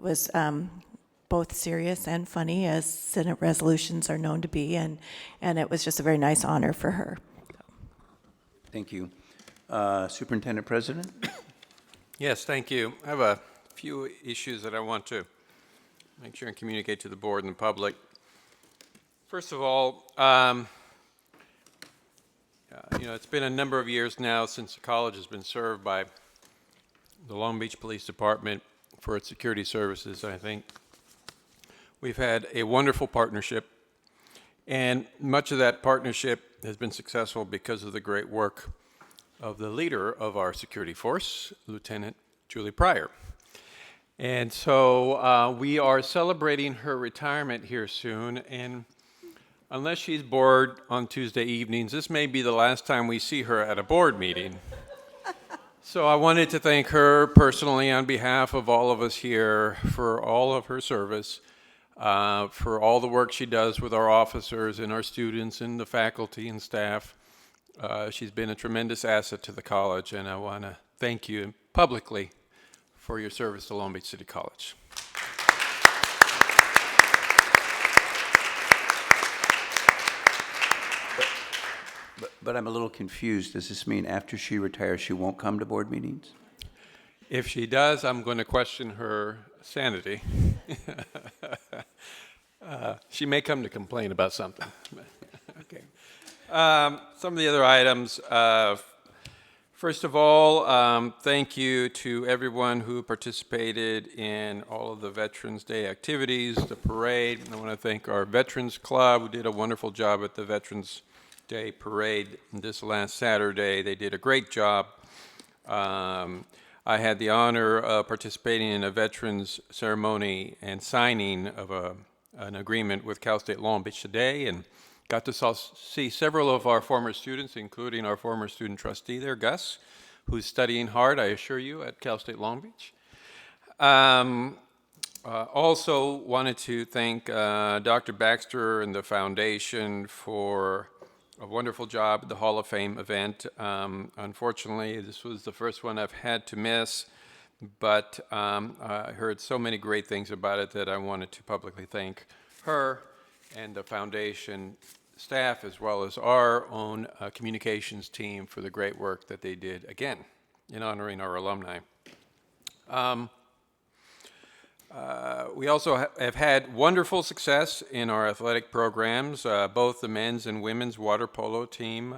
It was both serious and funny, as Senate resolutions are known to be, and it was just a very nice honor for her. Thank you. Superintendent President? Yes, thank you. I have a few issues that I want to make sure and communicate to the board and the public. First of all, it's been a number of years now since the college has been served by the Long Beach Police Department for its security services. I think we've had a wonderful partnership, and much of that partnership has been successful because of the great work of the leader of our security force, Lieutenant Julie Pryor. And so we are celebrating her retirement here soon, and unless she's bored on Tuesday evenings, this may be the last time we see her at a board meeting. So I wanted to thank her personally on behalf of all of us here for all of her service, for all the work she does with our officers and our students and the faculty and staff. She's been a tremendous asset to the college, and I want to thank you publicly for your service to Long Beach City College. But I'm a little confused. Does this mean after she retires, she won't come to board meetings? If she does, I'm going to question her sanity. She may come to complain about something. Okay. Some of the other items. First of all, thank you to everyone who participated in all of the Veterans Day activities, the parade. I want to thank our Veterans Club, who did a wonderful job at the Veterans Day parade this last Saturday. They did a great job. I had the honor of participating in a veterans ceremony and signing of an agreement with Cal State Long Beach today, and got to see several of our former students, including our former student trustee there, Gus, who's studying hard, I assure you, at Cal State Long Beach. Also wanted to thank Dr. Baxter and the foundation for a wonderful job at the Hall of Fame event. Unfortunately, this was the first one I've had to miss, but I heard so many great things about it that I wanted to publicly thank her and the foundation staff, as well as our own communications team, for the great work that they did, again, in honoring our alumni. We also have had wonderful success in our athletic programs. Both the men's and women's water polo team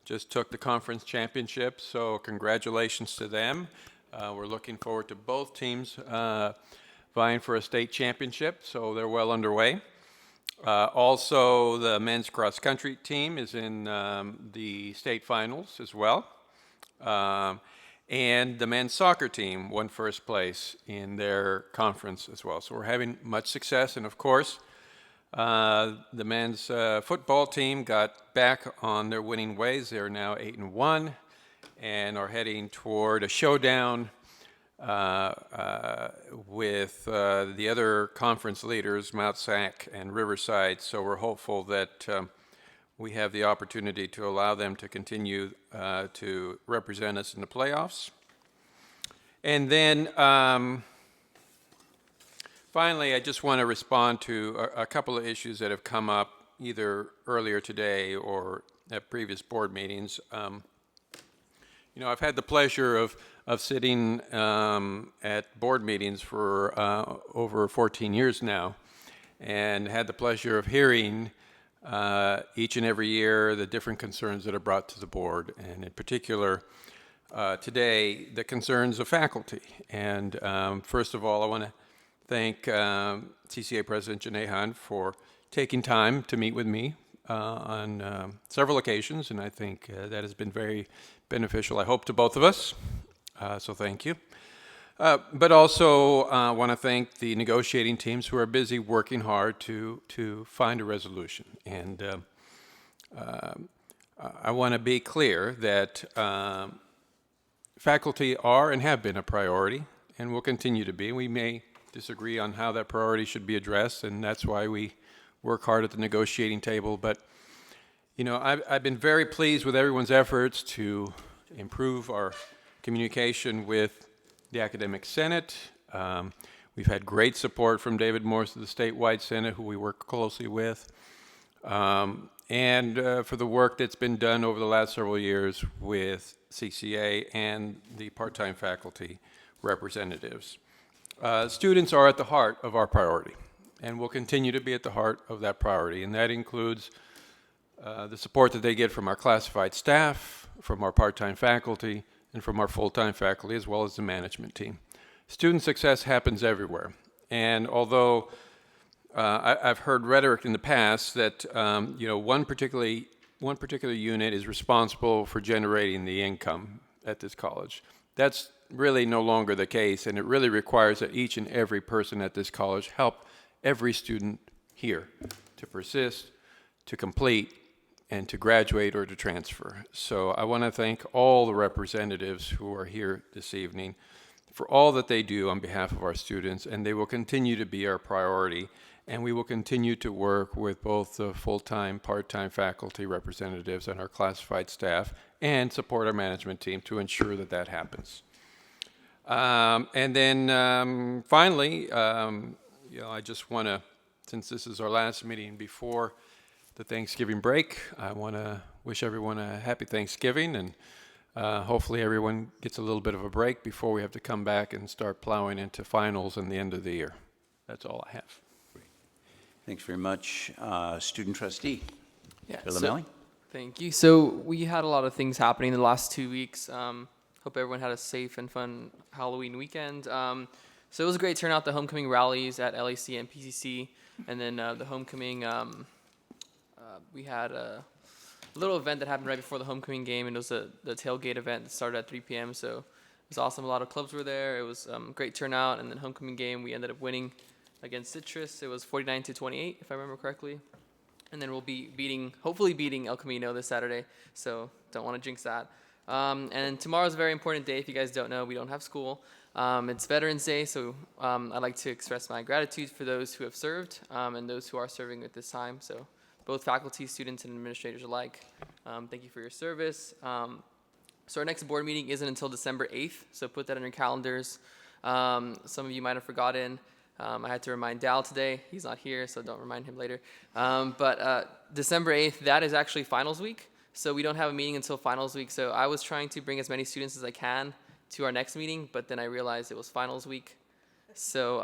just took the conference championship, so congratulations to them. We're looking forward to both teams vying for a state championship, so they're well underway. Also, the men's cross-country team is in the state finals as well. And the men's soccer team won first place in their conference as well. So we're having much success. And of course, the men's football team got back on their winning ways. They're now 8-1 and are heading toward a showdown with the other conference leaders, Mount Sac and Riverside. So we're hopeful that we have the opportunity to allow them to continue to represent us in the playoffs. And then finally, I just want to respond to a couple of issues that have come up either earlier today or at previous board meetings. I've had the pleasure of sitting at board meetings for over 14 years now, and had the pleasure of hearing each and every year the different concerns that are brought to the board, and in particular today the concerns of faculty. And first of all, I want to thank CCA President Janae Hunt for taking time to meet with me on several occasions, and I think that has been very beneficial, I hope, to both of us. So thank you. But also want to thank the negotiating teams who are busy working hard to find a resolution. And I want to be clear that faculty are and have been a priority and will continue to be. We may disagree on how that priority should be addressed, and that's why we work hard at the negotiating table. But I've been very pleased with everyone's efforts to improve our communication with the Academic Senate. We've had great support from David Morse of the statewide Senate, who we work closely with, and for the work that's been done over the last several years with CCA and the part-time faculty representatives. Students are at the heart of our priority and will continue to be at the heart of that priority, and that includes the support that they get from our classified staff, from our part-time faculty, and from our full-time faculty, as well as the management team. Student success happens everywhere, and although I've heard rhetoric in the past that one particular unit is responsible for generating the income at this college, that's really no longer the case, and it really requires that each and every person at this college help every student here to persist, to complete, and to graduate or to transfer. So I want to thank all the representatives who are here this evening for all that they do on behalf of our students, and they will continue to be our priority, and we will continue to work with both the full-time, part-time faculty representatives and our classified staff, and support our management team to ensure that that happens. And then finally, I just want to, since this is our last meeting before the Thanksgiving break, I want to wish everyone a happy Thanksgiving, and hopefully everyone gets a little bit of a break before we have to come back and start plowing into finals and the end of the year. That's all I have. Thanks very much. Student trustee, Yeah, Bill Lamelli. thank you. So we had a lot of things happening in the last 2 weeks. Hope everyone had a safe and fun Halloween weekend. So it was a great turnout, the homecoming rallies at LAC and PCC, and then the homecoming, we had a little event that happened right before the homecoming game, and it was the tailgate event that started at 3 p.m. So it was awesome. A lot of clubs were there. It was great turnout, and then homecoming game, we ended up winning against Citrus. It was 49-28, if I remember correctly. And then we'll be hopefully beating El Camino this Saturday, so don't want to jinx that. And tomorrow's a very important day. If you guys don't know, we don't have school. It's Veterans Day, so I'd like to express my gratitude for those who have served and those who are serving at this time. So both faculty, students, and administrators alike, thank you for your service. So our next board meeting isn't until December 8th, so put that on your calendars. Some of you might have forgotten. I had to remind Dal today. He's not here, so don't remind him later. But December 8th, that is actually finals week. So we don't have a meeting until finals week. So I was trying to bring as many students as I can to our next meeting, but then I realized it was finals week. So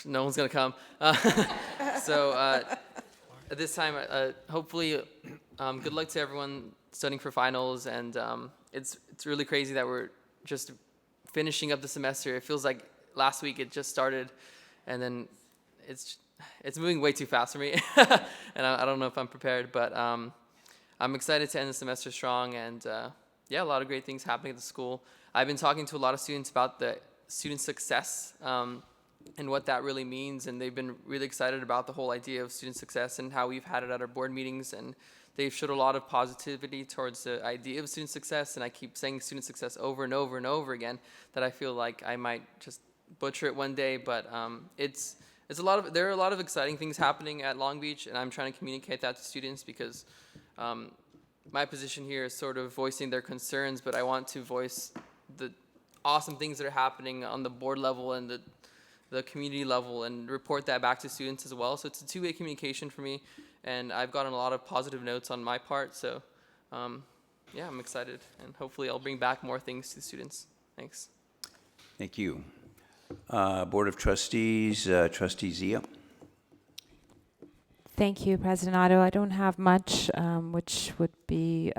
no one's going to come. So at this time, hopefully, good luck to everyone studying for finals. And it's really crazy that we're just finishing up the semester. It feels like last week it just started, and then it's moving way too fast for me, and I don't know if I'm prepared, but I'm excited to end the semester strong, and a lot of great things happening at the school. I've been talking to a lot of students about the student success and what that really means, and they've been really excited about the whole idea of student success and how we've had it at our board meetings, and they've showed a lot of positivity towards the idea of student success, and I keep saying student success over and over and over again that I feel like I might just butcher it one day, but there are a lot of exciting things happening at Long Beach, and I'm trying to communicate that to students because my position here is sort of voicing their concerns, but I want to voice the awesome things that are happening on the board level and the community level and report that back to students as well. So it's a two-way communication for me, and I've gotten a lot of positive notes on my part, so I'm excited, and hopefully I'll bring back more things to students. Thanks. Thank you. Board of Trustees, Trustee Zia. Thank you, President Otto. I don't have much, which would be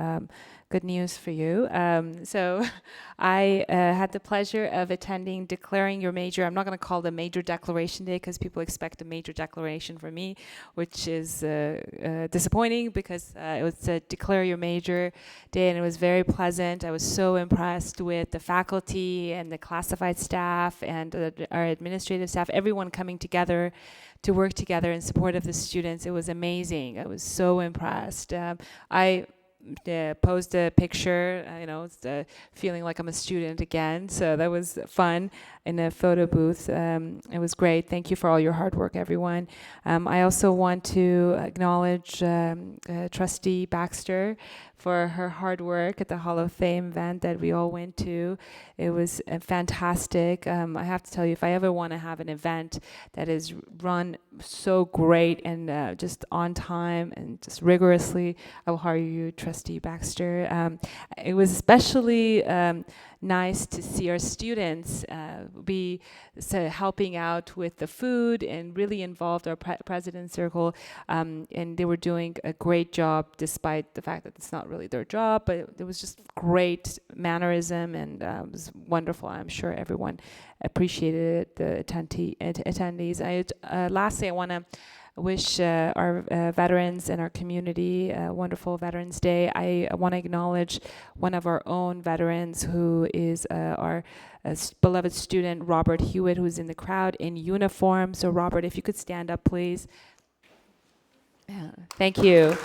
good news for you. So I had the pleasure of attending Declaring Your Major. I'm not going to call it a Major Declaration Day because people expect a major declaration from me, which is disappointing because it was a Declare Your Major Day, and it was very pleasant. I was so impressed with the faculty and the classified staff and our administrative staff, everyone coming together to work together in support of the students. It was amazing. I was so impressed. I posed a picture, feeling like I'm a student again, so that was fun. in a photo booth. It was great. Thank you for all your hard work, everyone. I also want to acknowledge Trustee Baxter for her hard work at the Hall of Fame event that we all went to. It was fantastic. I have to tell you, if I ever want to have an event that is run so great and just on time and just rigorously, I will hire you, Trustee Baxter. It was especially nice to see our students be helping out with the food and really involved our President's Circle, and they were doing a great job despite the fact that it's not really their job, but it was just great mannerism, and it was wonderful. I'm sure everyone appreciated it, the attendees. Lastly, I want to wish our veterans and our community a wonderful Veterans Day. I want to acknowledge one of our own veterans who is our beloved student, Robert Hewitt, who's in the crowd in uniform. So Robert, if you could stand up, please. Yeah, thank you.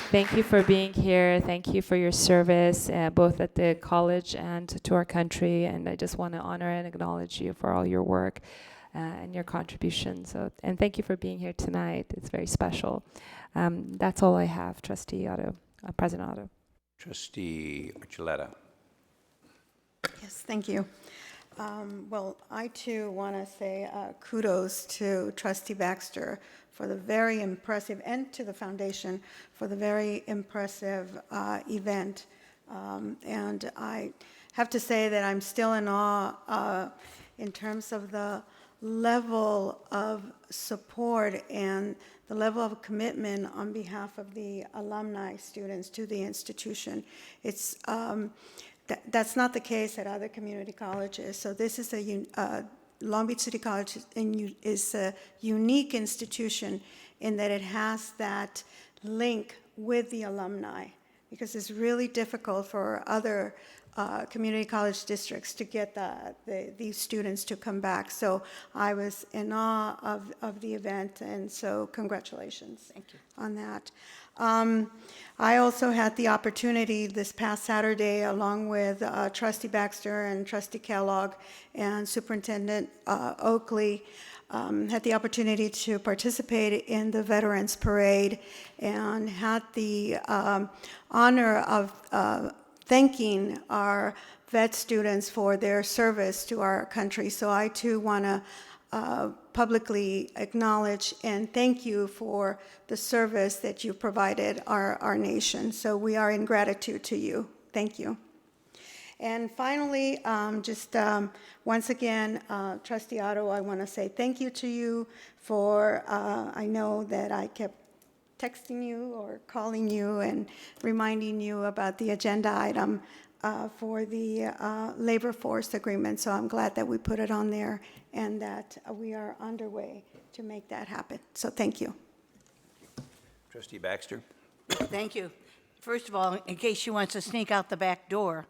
Thank you for being here. Thank you for your service, both at the college and to our country. And I just want to honor and acknowledge you for all your work and your contribution. And thank you for being here tonight. It's very special. That's all I have, Trustee Otto, President Otto. Trustee Archuleta. Yes, thank you. Well, I too want to say kudos to Trustee Baxter for the very impressive, and to the foundation for the very impressive event. And I have to say that I'm still in awe in terms of the level of support and the level of commitment on behalf of the alumni students to the institution. It's that's not the case at other community colleges. So this is Long Beach City College is a unique institution in that it has that link with the alumni, because it's really difficult for other community college districts to get these students to come back. So I was in awe of the event, and so congratulations. Thank you on that. I also had the opportunity this past Saturday, along with Trustee Baxter and Trustee Kellogg and Superintendent Oakley, had the opportunity to participate in the Veterans Parade and had the honor of thanking our vet students for their service to our country. So I too want to publicly acknowledge and thank you for the service that you provided our nation. So we are in gratitude to you. Thank you. And finally, once again, Trustee Otto, I want to say thank you to you for, I know that I kept texting you or calling you and reminding you about the agenda item for the labor force agreement. So I'm glad that we put it on there and that we are underway to make that happen. So thank you. Trustee Baxter. Thank you. First of all, in case she wants to sneak out the back door,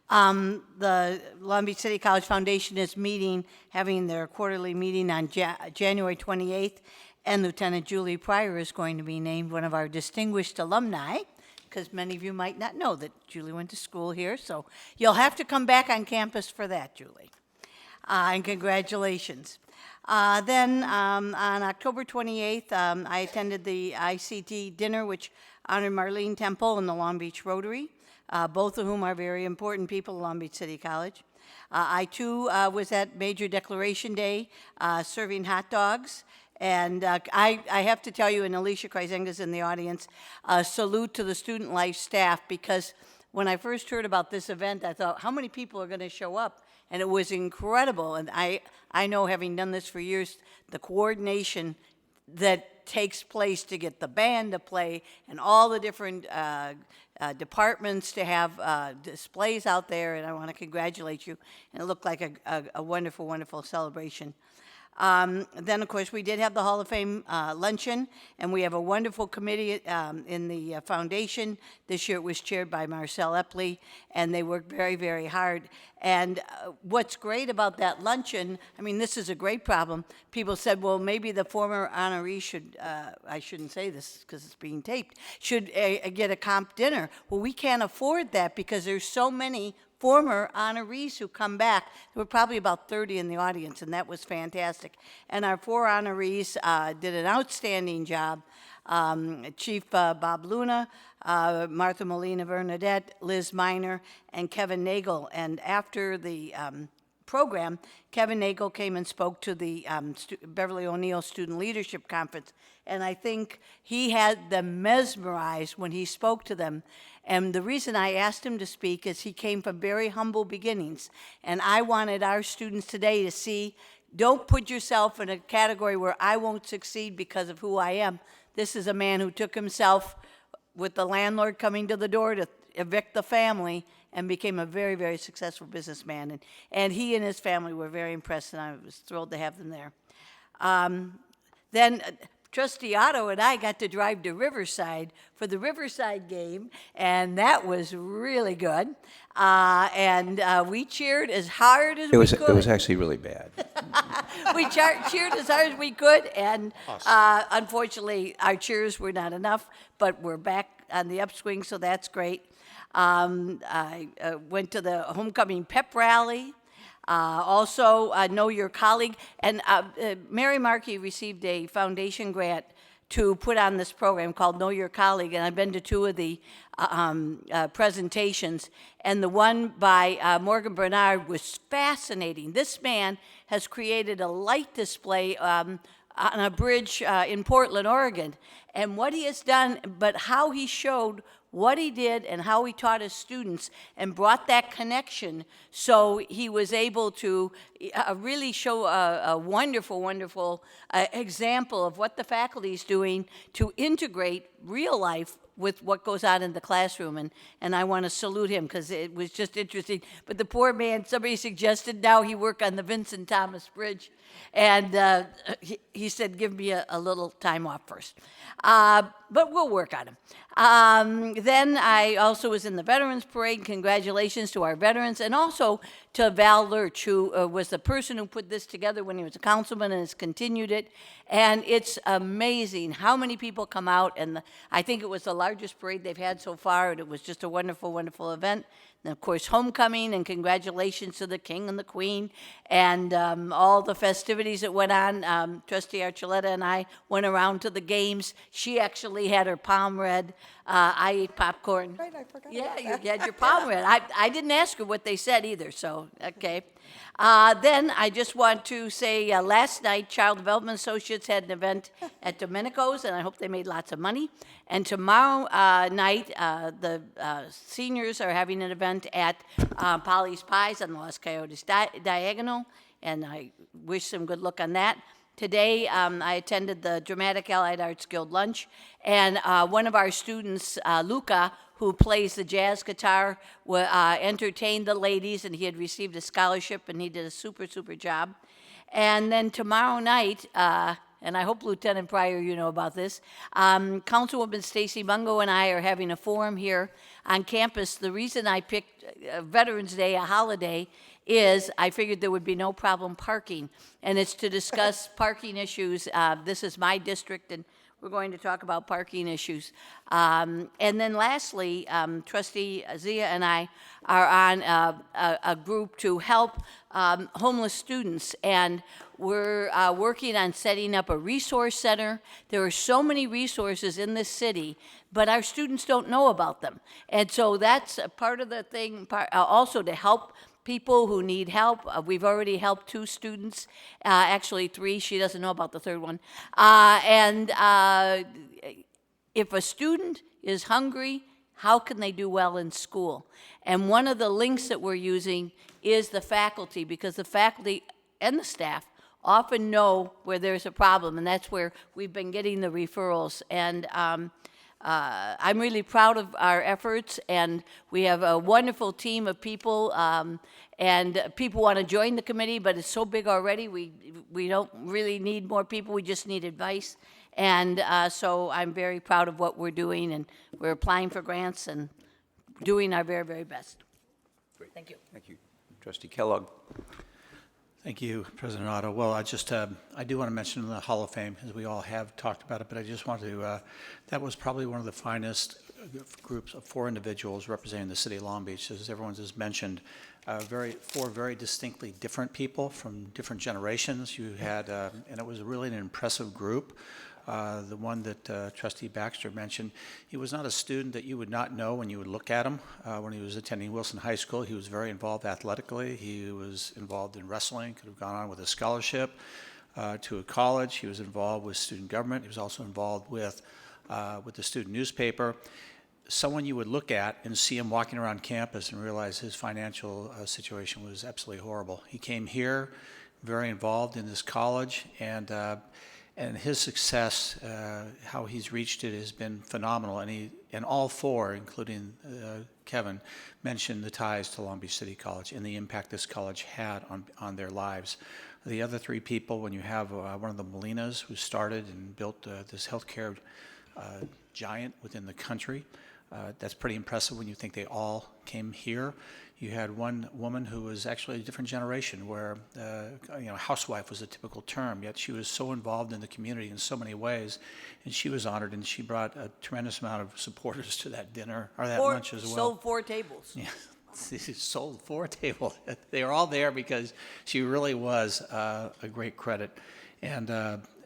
the Long Beach City College Foundation is having their quarterly meeting on January 28th, and Lieutenant Julie Pryor is going to be named one of our distinguished alumni, because many of you might not know that Julie went to school here, so you'll have to come back on campus for that, Julie. And congratulations. Then on October 28th, I attended the ICT dinner, which honored Marlene Temple and the Long Beach Rotary, both of whom are very important people at Long Beach City College. I, too, was at Major Declaration Day serving hot dogs. And I have to tell you, and Alicia Kreisenga's in the audience, salute to the Student Life staff, because when I first heard about this event, I thought, how many people are going to show up? And it was incredible. And I know, having done this for years, the coordination that takes place to get the band to play and all the different departments to have displays out there, and I want to congratulate you. And it looked like a wonderful, wonderful celebration. Then, of course, we did have the Hall of Fame luncheon, and we have a wonderful committee in the foundation. This year it was chaired by Marcel Epley, and they worked very, very hard. And what's great about that luncheon, I mean, this is a great problem. People said, well, maybe the former honoree should, I shouldn't say this because it's being taped, should get a comp dinner. Well, we can't afford that because there's so many former honorees who come back. There were probably about 30 in the audience, and that was fantastic. And our 4 honorees did an outstanding job. Chief Bob Luna, Martha Molina Bernadette, Liz Miner, and Kevin Nagel. And after the program, Kevin Nagel came and spoke to the Beverly O'Neill Student Leadership Conference. And I think he had them mesmerized when he spoke to them. And the reason I asked him to speak is he came from very humble beginnings. And I wanted our students today to see, don't put yourself in a category where I won't succeed because of who I am. This is a man who took himself with the landlord coming to the door to evict the family and became a very, very successful businessman. And he and his family were very impressed, and I was thrilled to have them there. Then Trustee Otto and I got to drive to Riverside for the Riverside game, and that was really good. We cheered as hard as we could. It was actually really bad. We cheered as hard as we could, and unfortunately, our cheers were not enough, but we're back on the upswing, so that's great. I went to the homecoming pep rally. Also, Know Your Colleague. And Mary Markey received a foundation grant to put on this program called Know Your Colleague, and I've been to 2 of the presentations, and the one by Morgan Bernard was fascinating. This man has created a light display on a bridge in Portland, Oregon, and what he has done, but how he showed what he did and how he taught his students and brought that connection, so he was able to really show a wonderful, wonderful example of what the faculty is doing to integrate real life with what goes on in the classroom, and I want to salute him because it was just interesting. But the poor man, somebody suggested now he work on the Vincent Thomas Bridge, and he said, give me a little time off first. But we'll work on him. Then I also was in the Veterans Parade. Congratulations to our veterans, and also to Val Lurch, who was the person who put this together when he was a councilman and has continued it. And it's amazing how many people come out, and I think it was the largest parade they've had so far, and it was just a wonderful, wonderful event. And of course, homecoming, and congratulations to the King and the Queen, and all the festivities that went on. Trustee Archuleta and I went around to the games. She actually had her palm read. I ate popcorn. Right, I forgot Yeah, about you that. had your palm read. I didn't ask her what they said either, so, okay. Then I just want to say last night, Child Development Associates had an event at Domenico's, and I hope they made lots of money. And tomorrow night, the seniors are having an event at Polly's Pies on the Los Coyotes Diagonal, and I wish them good luck on that. Today, I attended the Dramatic Allied Arts Guild lunch, and one of our students, Luca, who plays the jazz guitar, entertained the ladies, and he had received a scholarship, and he did a super, super job. And then tomorrow night, and I hope Lieutenant Pryor, you know about this, Councilwoman Stacy Mungo and I are having a forum here on campus. The reason I picked Veterans Day, a holiday, is I figured there would be no problem parking, and it's to discuss parking issues. This is my district, and we're going to talk about parking issues. And then lastly, Trustee Zia and I are on a group to help homeless students, and we're working on setting up a resource center. There are so many resources in this city, but our students don't know about them. And so that's a part of the thing, also to help people who need help. We've already helped 2 students, actually 3. She doesn't know about the 3rd one. If a student is hungry, how can they do well in school? And one of the links that we're using is the faculty, because the faculty and the staff often know where there's a problem, and that's where we've been getting the referrals. And I'm really proud of our efforts, and we have a wonderful team of people, and people want to join the committee, but it's so big already, we don't really need more people, we just need advice. And so I'm very proud of what we're doing, and we're applying for grants and doing our very, very best. Great. Thank you. Thank you. Trustee Kellogg. Thank you, President Otto. Well, I do want to mention the Hall of Fame, as we all have talked about it, but I just want to, that was probably one of the finest groups of 4 individuals representing the city of Long Beach. As everyone has mentioned, 4 very distinctly different people from different generations. You had, and it was really an impressive group. The one that Trustee Baxter mentioned, he was not a student that you would not know when you would look at him. When he was attending Wilson High School, he was very involved athletically. He was involved in wrestling, could have gone on with a scholarship to a college. He was involved with student government. He was also involved with the student newspaper. Someone you would look at and see him walking around campus and realize his financial situation was absolutely horrible. He came here very involved in this college, and his success, how he's reached it, has been phenomenal. And all 4, including Kevin, mentioned the ties to Long Beach City College and the impact this college had on their lives. The other 3 people, when you have one of the Molinas who started and built this healthcare giant within the country, that's pretty impressive when you think they all came here. You had one woman who was actually a different generation where, housewife was a typical term, yet she was so involved in the community in so many ways, and she was honored, and she brought a tremendous amount of supporters to that dinner, or that lunch as well. Sold 4 tables. Yeah, she sold 4 tables. They were all there because she really was a great credit. And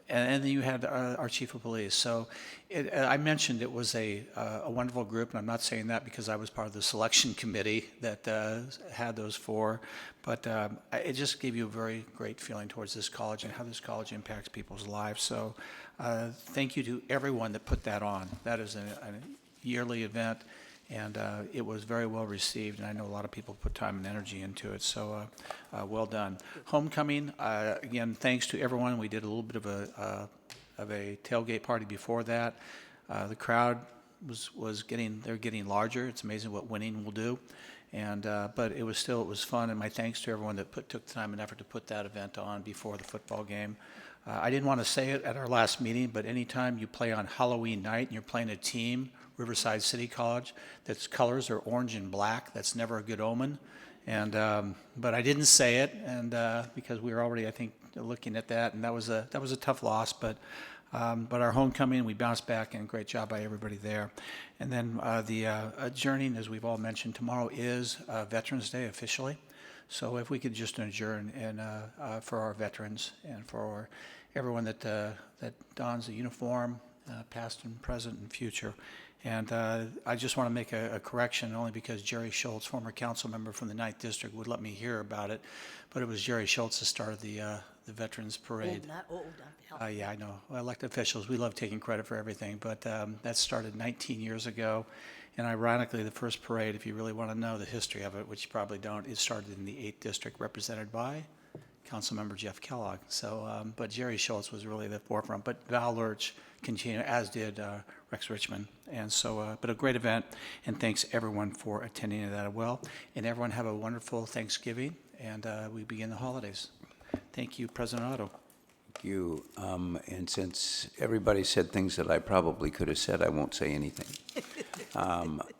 then you had our chief of police. So I mentioned it was a wonderful group, and I'm not saying that because I was part of the selection committee that had those 4, but it just gave you a very great feeling towards this college and how this college impacts people's lives. So thank you to everyone that put that on. That is a yearly event, and it was very well received, and I know a lot of people put time and energy into it, so well done. Homecoming, again, thanks to everyone. We did a little bit of a tailgate party before that. The crowd was getting larger. It's amazing what winning will do, and but it was fun, and my thanks to everyone that took time and effort to put that event on before the football game. I didn't want to say it at our last meeting, but anytime you play on Halloween night and you're playing a team, Riverside City College, that's colors are orange and black, that's never a good omen. And but I didn't say it, and because we were already, I think, looking at that, and that was a tough loss. But our homecoming, we bounced back, and great job by everybody there. And then the adjourning, as we've all mentioned, tomorrow is Veterans Day officially. So if we could just adjourn and for our veterans and for everyone that dons the uniform, past and present and future. And I just want to make a correction, only because Jerry Schultz, former council member from the 9th District, would let me hear about it. But it was Jerry Schultz that started the Veterans Parade. Old, not old. I'm Yeah, I know. Well, elected officials, we love taking credit for everything. But that started 19 years ago. And ironically, the first parade, if you really want to know the history of it, which you probably don't, it started in the 8th District, represented by Councilmember Jeff Kellogg. So, but Jerry Schultz was really the forefront. But Val Lurch continued, as did Rex Richmond. And so, but a great event, and thanks everyone for attending that as well. And everyone have a wonderful Thanksgiving, and we begin the holidays. Thank you, President Otto. Thank you. And since everybody said things that I probably could have said, I won't say anything.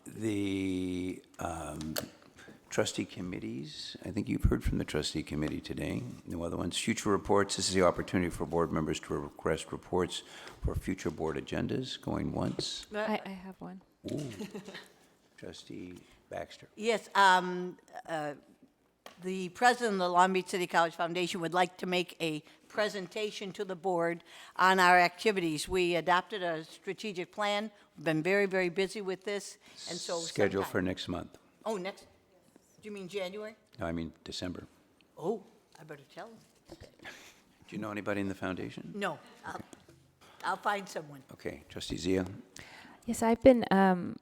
The trustee committees, I think you've heard from the trustee committee today. No other ones. Future reports, this is the opportunity for board members to request reports for future board agendas. Going once. I have one. Ooh. Trustee Baxter. Yes, the president of the Long Beach City College Foundation would like to make a presentation to the board on our activities. We adopted a strategic plan. We've been very, very busy with this, and so Scheduled sometime- for next month. Oh, next, do you mean January? No, I mean December. Oh, I better tell him. Do you know anybody in the foundation? No, I'll find someone. Okay, Trustee Zia. Yes, I've been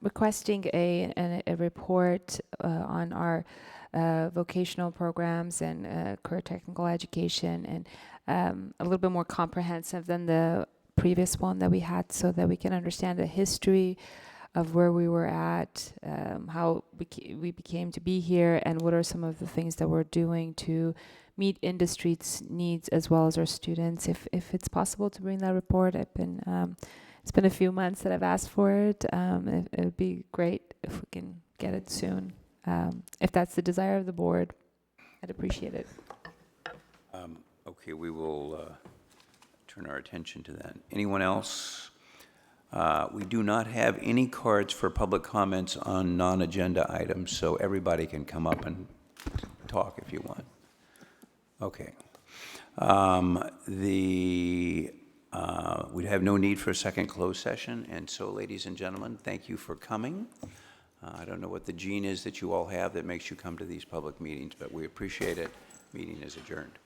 requesting a report on our vocational programs and career technical education, and a little bit more comprehensive than the previous one that we had, so that we can understand the history of where we were at, how we became to be here, and what are some of the things that we're doing to meet industry's needs as well as our students. If it's possible to bring that report, it's been a few months that I've asked for it. It would be great if we can get it soon, if that's the desire of the board. I'd appreciate it. Okay, we will turn our attention to that. Anyone else? We do not have any cards for public comments on non-agenda items, so everybody can come up and talk if you want. Okay. We have no need for a second closed session, and so, ladies and gentlemen, thank you for coming. I don't know what the gene is that you all have that makes you come to these public meetings, but we appreciate it. Meeting is adjourned.